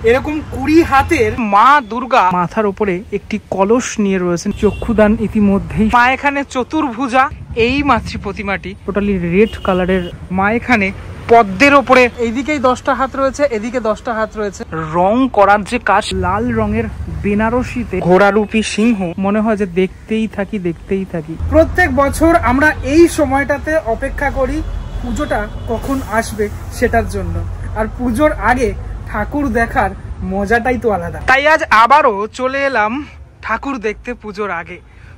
এরকম 20 হাতের মা দুর্গা মাথার উপরে একটি কলস নিয়ে রয়েছেন, চক্ষুদান ইতিমধ্যেই। মা এখানে চতুর্ভুজা, এই মাতৃ প্রতিমাটি টোটালি রেড কালারের। মা এখানে পদ্মের ওপরে এইদিকেই 10টা হাত রয়েছে, এদিকে 10টা হাত রয়েছে। রং করার যে কাজ, লাল রঙের বেনারসিতে ঘোড়ারূপী সিংহ, মনে হয় যে দেখতেই থাকি। প্রত্যেক বছর আমরা এই সময়টাতে অপেক্ষা করি পুজোটা কখন আসবে সেটার জন্য, আর পুজোর আগে ঠাকুর দেখার মজাটাই তো আলাদা। তাই আজ আবারও চলে এলাম ঠাকুর দেখতে পুজোর আগে।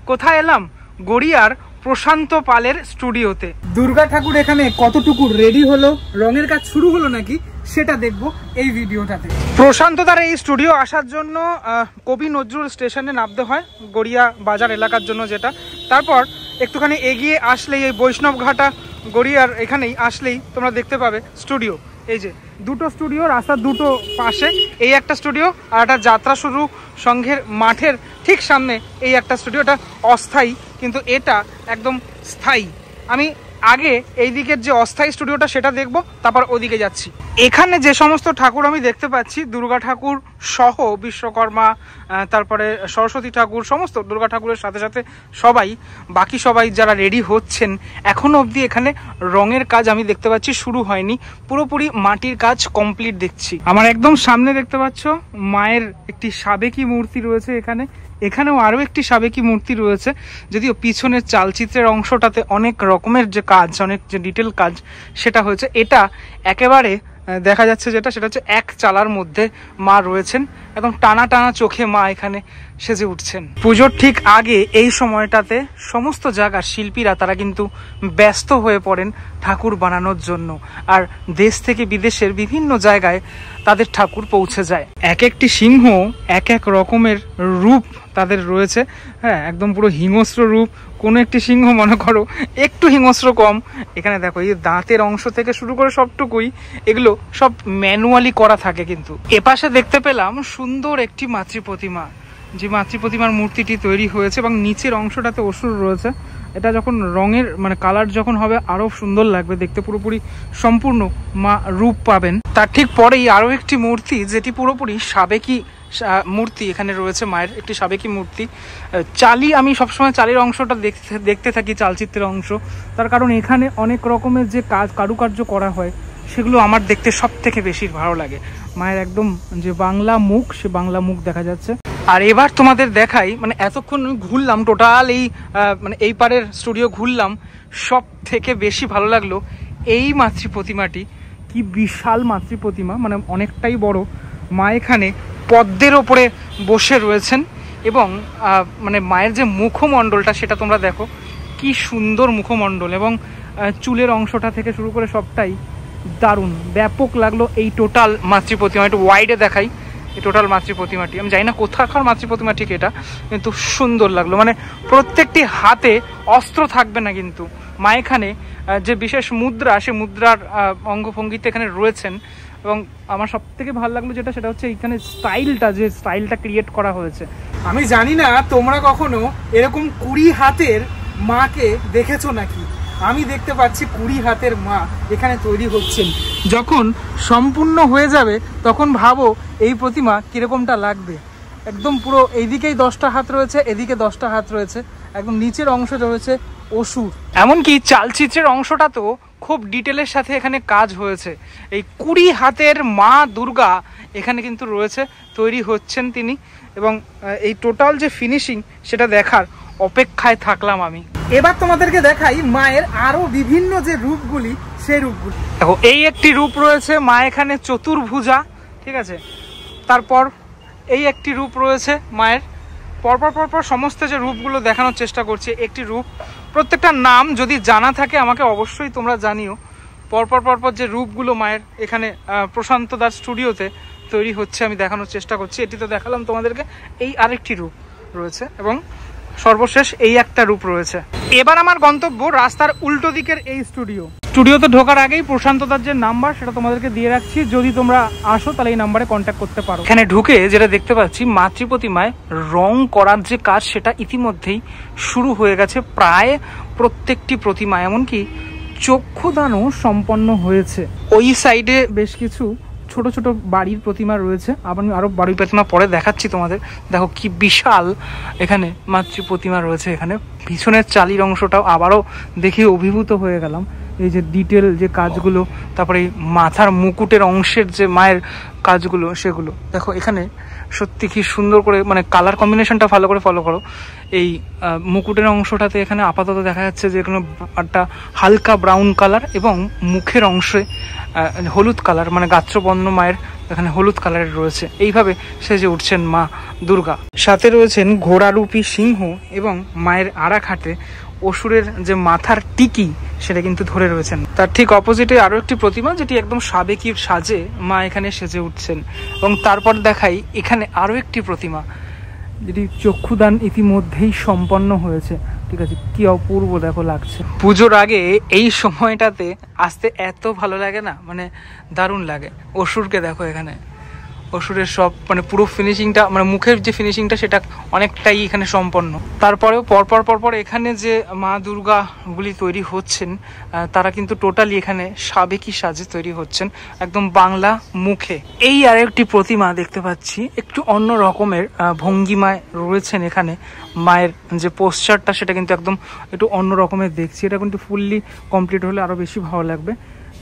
কোথায় এলাম? গড়িয়ার প্রশান্ত পালের স্টুডিওতে। দুর্গা ঠাকুর এখানে কতটুকু রেডি হলো, রঙের কাজ শুরু হলো নাকি, সেটা দেখবো এই ভিডিওটাতে। প্রশান্ত তার এই স্টুডিও আসার জন্য কবি নজরুল স্টেশনে নামতে হয়, গড়িয়া বাজার এলাকার জন্য যেটা। তারপর একটুখানি এগিয়ে আসলেই এই বৈষ্ণব ঘাটা গড়িয়ার এখানেই আসলেই তোমরা দেখতে পাবে স্টুডিও। এই যে দুটো স্টুডিও, রাস্তার দুটো পাশে এই একটা স্টুডিও, আর একটা যাত্রা শুরু সংঘের মাঠের ঠিক সামনে এই একটা স্টুডিও। এটা অস্থায়ী, কিন্তু এটা একদম স্থায়ী। আমি আগে এই দিকের যে অস্থায়ী স্টুডিওটা সেটা দেখবো, তারপর ওদিকে যাচ্ছি। এখানে যে সমস্ত ঠাকুর আমি দেখতে পাচ্ছি, দুর্গা ঠাকুর সহ বিশ্বকর্মা, তারপরে সরস্বতী ঠাকুর, সমস্ত দুর্গা ঠাকুরের সাথে সাথে বাকি সবাই যারা রেডি হচ্ছেন, এখনো অবধি এখানে রঙের কাজ আমি দেখতে পাচ্ছি শুরু হয়নি, পুরোপুরি মাটির কাজ কমপ্লিট দেখছি। আমার একদম সামনে দেখতে পাচ্ছ মায়ের একটি সাবেকি মূর্তি রয়েছে। এখানেও আরো একটি সাবেকি মূর্তি রয়েছে, যদিও পিছনের চালচিত্রের অংশটাতে অনেক রকমের যে কাজ, অনেক যে ডিটেল কাজ সেটা হয়েছে। এটা একেবারে দেখা যাচ্ছে সেটা হচ্ছে এক চালার মধ্যে মা রয়েছেন, একদম টানা টানা চোখে মা এখানে সেজে উঠছেন। পুজোর ঠিক আগে এই সময়টাতে সমস্ত জায়গার শিল্পীরা তারা কিন্তু ব্যস্ত হয়ে পড়েন ঠাকুর বানানোর জন্য, আর দেশ থেকে বিদেশের বিভিন্ন জায়গায় তাদের ঠাকুর পৌঁছে যায়। এক একটি সিংহ এক এক রকমের রূপ তাদের রয়েছে। হ্যাঁ, একদম পুরো হিংস্র রূপ। কোনো একটি সিংহ মনে করো একটু হিংস্র কম। এখানে দেখো এই দাঁতের অংশ থেকে শুরু করে সবটুকুই এগুলো সব ম্যানুয়ালি করা থাকে। কিন্তু এপাশে দেখতে পেলাম সুন্দর একটি মাতৃ প্রতিমা, যে মাতৃ প্রতিমার মূর্তিটি তৈরি হয়েছে এবং নিচের অংশটাতে অসুর রয়েছে। এটা যখন রঙের কালার যখন হবে আরো সুন্দর লাগবে দেখতে, পুরোপুরি সম্পূর্ণ মা রূপ পাবেন। তার ঠিক পরেই আরো একটি মূর্তি, যেটি পুরোপুরি সাবেকি মূর্তি এখানে রয়েছে, মায়ের একটি সাবেকি মূর্তি। চালি, আমি সবসময় চালের অংশটা দেখতে থাকি, চালচিত্রের অংশ, তার কারণ এখানে অনেক রকমের যে কারুকার্য করা হয় সেগুলো আমার দেখতে সব থেকে বেশি ভালো লাগে। মায়ের একদম যে বাংলা মুখ, সে বাংলা মুখ দেখা যাচ্ছে। আর এবার তোমাদের দেখাই, এতক্ষণ আমি ঘুরলাম টোটাল এই পারের স্টুডিও ঘুরলাম, সব থেকে বেশি ভালো লাগলো এই মাতৃ প্রতিমাটি। কি বিশাল মাতৃ প্রতিমা, অনেকটাই বড়। মা এখানে পদ্মের ওপরে বসে রয়েছেন এবং মায়ের যে মুখমণ্ডলটা সেটা তোমরা দেখো, কি সুন্দর মুখমণ্ডল, এবং চুলের অংশটা থেকে শুরু করে সবটাই দারুণ, ব্যাপক লাগলো এই টোটাল মাতৃ প্রতিমা। একটু ওয়াইডে দেখাই এই টোটাল মাতৃ প্রতিমাটি। আমি জানি না কোথাকার মাতৃ প্রতিমা ঠিক এটা, কিন্তু সুন্দর লাগলো। প্রত্যেকটি হাতে অস্ত্র থাকবে না, কিন্তু মা এখানে যে বিশেষ মুদ্রা, সে মুদ্রার অঙ্গভঙ্গিতে এখানে রয়েছেন। এবং আমার সব থেকে ভালো লাগলো সেটা হচ্ছে এইখানে স্টাইলটা ক্রিয়েট করা হয়েছে। আমি জানি না তোমরা কখনো এরকম 20 হাতের মাকে দেখেছো নাকি। আমি দেখতে পাচ্ছি 20 হাতের মা এখানে তৈরি হচ্ছেন। যখন সম্পূর্ণ হয়ে যাবে তখন ভাবো এই প্রতিমা কিরকমটা লাগবে। একদম পুরো এইদিকেই 10টা হাত রয়েছে, এদিকে 10টা হাত রয়েছে, একদম নিচের অংশ রয়েছে অসুর। এমনকি চালচিত্রের অংশটা তো খুব ডিটেলের সাথে এখানে কাজ হয়েছে। এই 20 হাতের মা দুর্গা এখানে কিন্তু রয়েছে, তৈরি হচ্ছেন তিনি, এবং এই টোটাল যে ফিনিশিং সেটা দেখার অপেক্ষায় থাকলাম আমি। এবার তোমাদেরকে দেখাই মায়ের আরো বিভিন্ন যে রূপগুলি, সেই রূপগুলি দেখো। এই একটি রূপ রয়েছে মা এখানে চতুর্ভুজা, ঠিক আছে। তারপর এই একটি রূপ রয়েছে মায়ের। পরপর সমস্ত যে রূপগুলো দেখানোর চেষ্টা করছি, একটি রূপ, প্রত্যেকটা নাম যদি জানা থাকে আমাকে অবশ্যই তোমরা জানিও। পরপর যে রূপগুলো মায়ের এখানে প্রশান্ত দাস স্টুডিওতে তৈরি হচ্ছে আমি দেখানোর চেষ্টা করছি। এটি তো দেখালাম তোমাদেরকে, এই আরেকটি রূপ রয়েছে এবং সর্বশেষ এই একটা রূপ রয়েছে। এবার আমার গন্তব্য রাস্তার উল্টো দিকের এই স্টুডিওতে ঢোকার আগেই প্রশান্ত দার যে নাম্বার সেটা তোমাদেরকে দিয়ে রাখছি, যদি তোমরা আসো তাহলে এই নাম্বারে কন্ট্যাক্ট করতে পারো। এখানে ঢুকে যেটা দেখতে পাচ্ছি, মাতৃ প্রতিমায় রং করার যে কাজ সেটা ইতিমধ্যেই শুরু হয়ে গেছে প্রায় প্রত্যেকটি প্রতিমা, এমনকি চক্ষুদানও সম্পন্ন হয়েছে। ওই সাইডে বেশ কিছু ছোট ছোট বাড়ির প্রতিমা রয়েছে, আবার আরো বাড়ির প্রতিমা পরে দেখাচ্ছি তোমাদের। দেখো কি বিশাল এখানে মাতৃ প্রতিমা রয়েছে। এখানে পিছনের চালির অংশটাও আবারও দেখে অভিভূত হয়ে গেলাম। এই যে ডিটেল যে কাজগুলো, তারপরে এই মাথার মুকুটের অংশের যে মায়ের কাজগুলো, সেগুলো দেখো এখানে সত্যি কি সুন্দর করে, মানে কালার কম্বিনেশনটা ভালো করে ফলো করো। এই মুকুটের অংশটাতে এখানে আপাতত দেখা যাচ্ছে যে এখানে একটা হালকা ব্রাউন কালার এবং মুখের অংশে হলুদ কালার, মানে গাত্রবর্ণ মায়ের এখানে হলুদ কালারের রয়েছে। এইভাবে সেজে উঠছেন মা দুর্গা। সাথে রয়েছেন ঘোড়ারূপী সিংহ এবং মায়ের আড়া খাটে অসুরের যে মাথার টিকি সেটা কিন্তু ধরে রয়েছেন। তার ঠিক অপোজিটে আরো একটি প্রতিমা, যেটি একদম সাবেকি সাজে মা এখানে সেজে উঠছেন। এবং তারপর দেখাই এখানে আরো একটি প্রতিমা, যেটি চক্ষুদান ইতিমধ্যেই সম্পন্ন হয়েছে। ঠিক আছে, কি অপূর্ব দেখো লাগছে। পুজোর আগে এই সময়টাতে আসতে এত ভালো লাগে না, মানে দারুণ লাগে। অসুরকে দেখো এখানে, অসুরের সব মানে পুরো ফিনিশিংটা, মানে মুখের যে ফিনিশিংটা সেটা অনেকটাই এখানে সম্পন্ন। তারপরেও পরপর এখানে যে মা দুর্গা গুলি তৈরি হচ্ছেন, তারা কিন্তু টোটালি এখানে সাবেকি সাজে তৈরি হচ্ছেন, একদম বাংলা মুখে। এই আরেকটি প্রতিমা দেখতে পাচ্ছি, একটু অন্য রকমের ভঙ্গিমায় রয়েছেন এখানে। মায়ের যে পোস্টারটা সেটা কিন্তু একদম একটু অন্য রকমের দেখছি। এটা কিন্তু ফুললি কমপ্লিট হলে আরো বেশি ভালো লাগবে।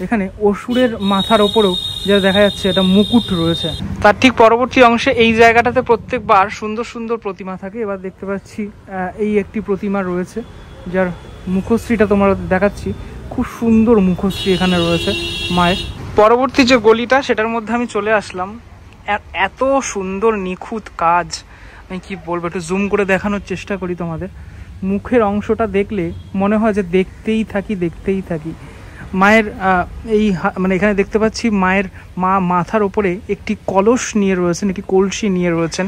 এখানে অসুরের মাথার ওপরেও যেটা দেখা যাচ্ছে এটা মুকুট রয়েছে। তার ঠিক পরবর্তী অংশে এই জায়গাটাতে প্রত্যেকবার সুন্দর সুন্দর প্রতিমা থাকে। এবার দেখতে পাচ্ছি এই একটি প্রতিমা রয়েছে, যার মুখশ্রীটা তোমার দেখাচ্ছি। খুব সুন্দর মুখশ্রী এখানে রয়েছে মায়ের। পরবর্তী যে গলিটা সেটার মধ্যে আমি চলে আসলাম। এত সুন্দর নিখুঁত কাজ, আমি কি বলবো, একটু জুম করে দেখানোর চেষ্টা করি তোমাদের। মুখের অংশটা দেখলে মনে হয় যে দেখতেই থাকি। মায়ের এই মানে এখানে দেখতে পাচ্ছি মায়ের মাথার উপরে একটি কলস নিয়ে রয়েছেন, একটি কলসি নিয়ে রয়েছেন।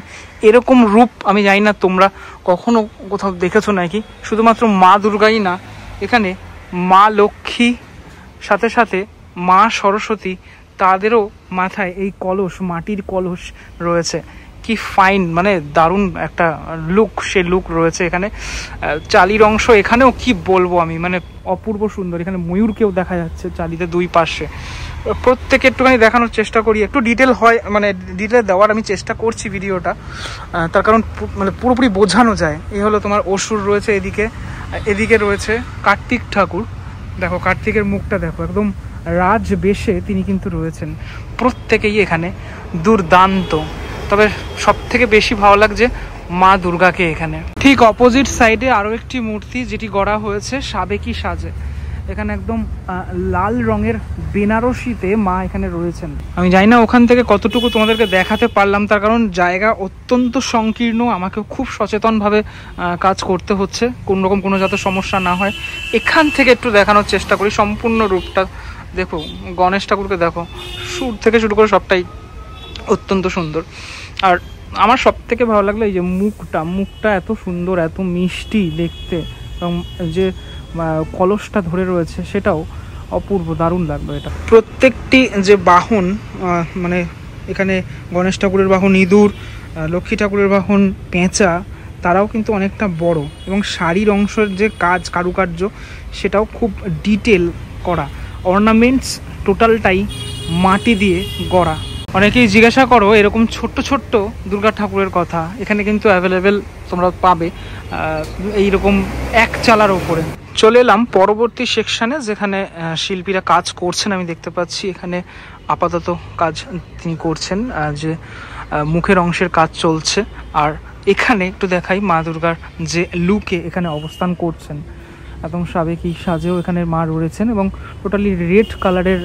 এরকম রূপ আমি জানি না তোমরা কখনো কোথাও দেখেছো নাকি। শুধুমাত্র মা দুর্গাই না, এখানে মা লক্ষ্মী সাথে সাথে মা সরস্বতী, তাদেরও মাথায় এই কলস, মাটির কলস রয়েছে। কি ফাইন, মানে দারুণ একটা লুক, সে লুক রয়েছে এখানে। চালির অংশ এখানেও কি বলবো আমি, মানে অপূর্ব সুন্দর। এখানে ময়ূরকেও দেখা যাচ্ছে চালিতে দুই পাশে। প্রত্যেকে একটুখানি দেখানোর চেষ্টা করি, একটু ডিটেল হয়, মানে ডিটেল দেওয়ার আমি চেষ্টা করছি ভিডিওটা, তার কারণ মানে পুরোপুরি বোঝানো যায়। এই হলো তোমার অসুর রয়েছে এদিকে রয়েছে কার্তিক ঠাকুর। দেখো কার্তিকের মুখটা দেখো, একদম রাজ বেশে তিনি কিন্তু রয়েছেন। প্রত্যেকেই এখানে দুর্দান্ত। তবে সব থেকে বেশি ভালো লাগছে মা দুর্গাকে এখানে। ঠিক অপোজিট সাইডে আরো একটি মূর্তি, যেটি গড়া হয়েছে সাবেকি সাজে। এখানে একদম লাল রঙের বেনারসিতে মা এখানে রয়েছেন। আমি জানি না ওখান থেকে কতটুকু তোমাদেরকে দেখাতে পারলাম, তার কারণ জায়গা অত্যন্ত সংকীর্ণ। আমাকে খুব সচেতনভাবে কাজ করতে হচ্ছে, কোনোরকম কোনো যাতে সমস্যা না হয়। এখান থেকে একটু দেখানোর চেষ্টা করি সম্পূর্ণ রূপটা। দেখো গণেশ ঠাকুরকে দেখো, সুর থেকে শুরু করে সবটাই অত্যন্ত সুন্দর। আর আমার সব থেকে ভালো লাগলো এই যে মুখটা এত সুন্দর, এত মিষ্টি দেখতে, এবং যে কলসটা ধরে রয়েছে সেটাও অপূর্ব, দারুণ লাগলো এটা। প্রত্যেকটি যে বাহন, মানে এখানে গণেশ ঠাকুরের বাহন ইঁদুর, লক্ষ্মী ঠাকুরের বাহন পেঁচা, তারাও কিন্তু অনেকটা বড়, এবং শাড়ির অংশের যে কাজ, কারুকার্য, সেটাও খুব ডিটেল করা। অর্নামেন্টস টোটালটাই মাটি দিয়ে গড়া। অনেকেই জিজ্ঞাসা করো এরকম ছোট্ট দুর্গা ঠাকুরের কথা, এখানে কিন্তু অ্যাভেলেবেল তোমরা পাবে এইরকম এক চালার ওপরে। চলে এলাম পরবর্তী সেকশানে, যেখানে শিল্পীরা কাজ করছেন। আমি দেখতে পাচ্ছি এখানে আপাতত কাজ তিনি করছেন, যে মুখের অংশের কাজ চলছে। আর এখানে একটু দেখাই মা দুর্গার যে লুকে এখানে অবস্থান করছেন, একদম সাবেকি সাজেও এখানে মা রয়েছেন, এবং টোটালি রেড কালারের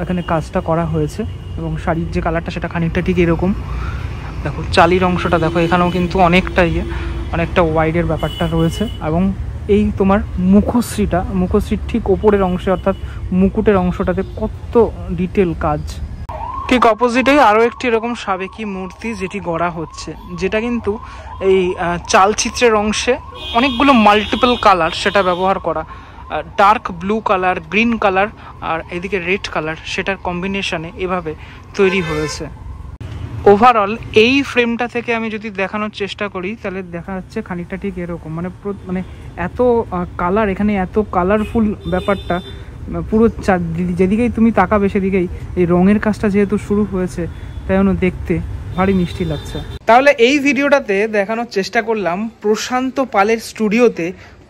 এখানে কাজটা করা হয়েছে। এবং শাড়ির যে কালারটা সেটা খানিকটা ঠিক এরকম। দেখো চালির অংশটা দেখো, এখানেও কিন্তু অনেকটা ওয়াইডের ব্যাপারটা রয়েছে। এবং এই তোমার মুখশ্রীর ঠিক ওপরের অংশে, অর্থাৎ মুকুটের অংশটাতে কত ডিটেল কাজ। ঠিক অপোজিটেই আরও একটি এরকম সাবেকি মূর্তি, যেটি গড়া হচ্ছে, যেটা কিন্তু এই চালচিত্রের অংশে অনেকগুলো মাল্টিপল কালার সেটা ব্যবহার করা। Dark blue colour, green colour, আর এদিকে রেড কালার, সেটার কম্বিনেশনে এভাবে তৈরি হয়েছে। ওভারঅল এই ফ্রেমটা থেকে আমি যদি দেখানোর চেষ্টা করি, তাহলে দেখা যাচ্ছে খানিকটা ঠিক এরকম, মানে এত কালার, এখানে এত কালারফুল ব্যাপারটা, পুরো যেদিকেই তুমি তাকাবে সেদিকেই এই রঙের কাজটা যেহেতু শুরু হয়েছে, তাই জন্য দেখতে ভারী মিষ্টি লাগছে। তাহলে এই ভিডিওটাতে দেখানোর চেষ্টা করলাম প্রশান্ত পালের স্টুডিওতে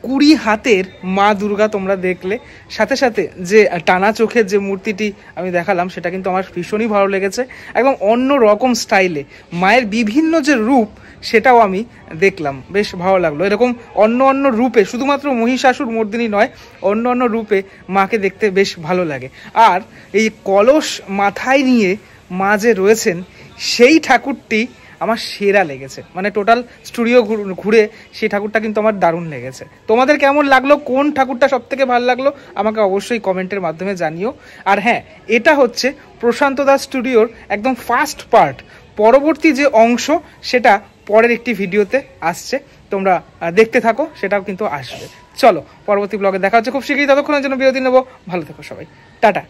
20 হাতের মা দুর্গা তোমরা দেখলে, সাথে সাথে যে টানা চোখের যে মূর্তিটি আমি দেখালাম সেটা কিন্তু আমার ভীষণই ভালো লেগেছে। একদম অন্য রকম স্টাইলে মায়ের বিভিন্ন যে রূপ সেটাও আমি দেখলাম, বেশ ভালো লাগলো। এরকম অন্য অন্য রূপে, শুধুমাত্র মহিষাসুর মর্দিনী নয়, অন্য অন্য রূপে মাকে দেখতে বেশ ভালো লাগে। আর এই কলস মাথায় নিয়ে মা যে রয়েছেন সেই ঠাকুরটি আমার সেরা লেগেছে, মানে টোটাল স্টুডিও ঘুরে সেই ঠাকুরটা কিন্তু আমার দারুণ লেগেছে। তোমাদের কেমন লাগলো, কোন ঠাকুরটা সব থেকে ভালো লাগলো আমাকে অবশ্যই কমেন্টের মাধ্যমে জানিও। আর হ্যাঁ, এটা হচ্ছে প্রশান্ত দাস স্টুডিওর একদম ফার্স্ট পার্ট। পরবর্তী যে অংশ সেটা পরের একটি ভিডিওতে আসছে, তোমরা দেখতে থাকো, সেটাও কিন্তু আসবে। চলো পরবর্তী ব্লগে দেখা হচ্ছে খুব শীঘ্রই, ততক্ষণের জন্য বিরতি নেবো। ভালো থেকো সবাই, টাটা।